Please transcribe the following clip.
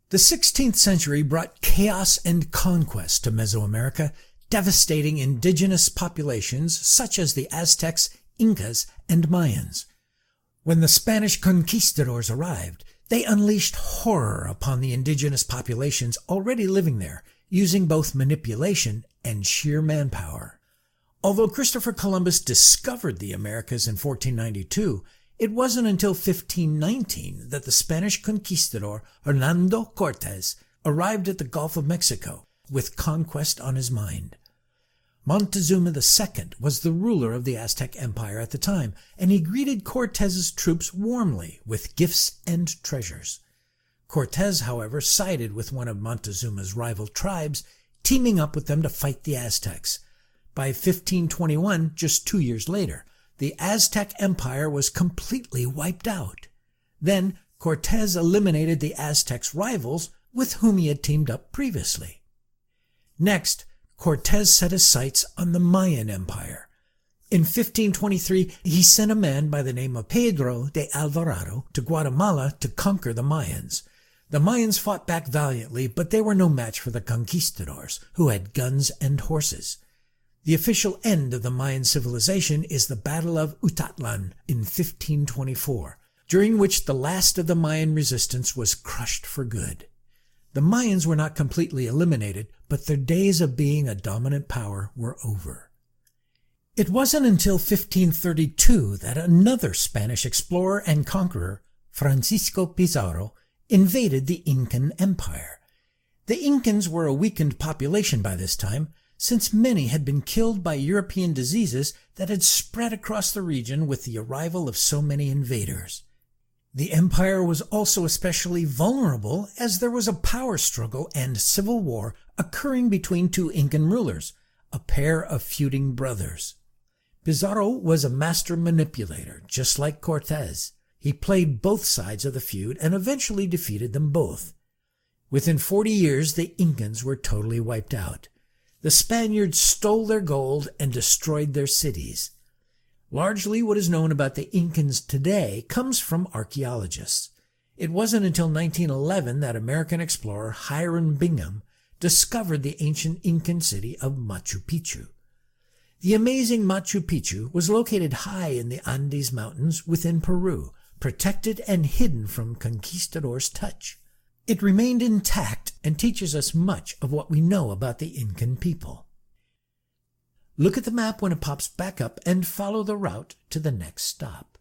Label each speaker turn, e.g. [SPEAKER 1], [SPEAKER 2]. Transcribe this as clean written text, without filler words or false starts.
[SPEAKER 1] The 16th century brought chaos and conquest to Mesoamerica, devastating indigenous populations such as the Aztecs, Incas, and Mayans. When the Spanish conquistadors arrived, they unleashed horror upon the indigenous populations already living there, using both manipulation and sheer manpower. Although Christopher Columbus discovered the Americas in 1492, it wasn't until 1519 that the Spanish conquistador Hernando Cortés arrived at the Gulf of Mexico, with conquest on his mind. Montezuma II was the ruler of the Aztec Empire at the time, and he greeted Cortés's troops warmly with gifts and treasures. Cortés, however, sided with one of Montezuma's rival tribes, teaming up with them to fight the Aztecs. By 1521, just 2 years later, the Aztec Empire was completely wiped out. Then Cortés eliminated the Aztecs' rivals with whom he had teamed up previously. Next, Cortés set his sights on the Mayan Empire. In 1523, he sent a man by the name of Pedro de Alvarado to Guatemala to conquer the Mayans. The Mayans fought back valiantly, but they were no match for the conquistadors, who had guns and horses. The official end of the Mayan civilization is the Battle of Utatlan in 1524, during which the last of the Mayan resistance was crushed for good. The Mayans were not completely eliminated, but their days of being a dominant power were over. It wasn't until 1532 that another Spanish explorer and conqueror, Francisco Pizarro, invaded the Incan Empire. The Incans were a weakened population by this time, since many had been killed by European diseases that had spread across the region with the arrival of so many invaders. The empire was also especially vulnerable as there was a power struggle and civil war occurring between two Incan rulers, a pair of feuding brothers. Pizarro was a master manipulator, just like Cortés. He played both sides of the feud and eventually defeated them both. Within 40 years, the Incans were totally wiped out. The Spaniards stole their gold and destroyed their cities. Largely what is known about the Incans today comes from archaeologists. It wasn't until 1911 that American explorer Hiram Bingham discovered the ancient Incan city of Machu Picchu. The amazing Machu Picchu was located high in the Andes Mountains within Peru, protected and hidden from conquistadors' touch. It remained intact and teaches us much of what we know about the Incan people. Look at the map when it pops back up and follow the route to the next stop.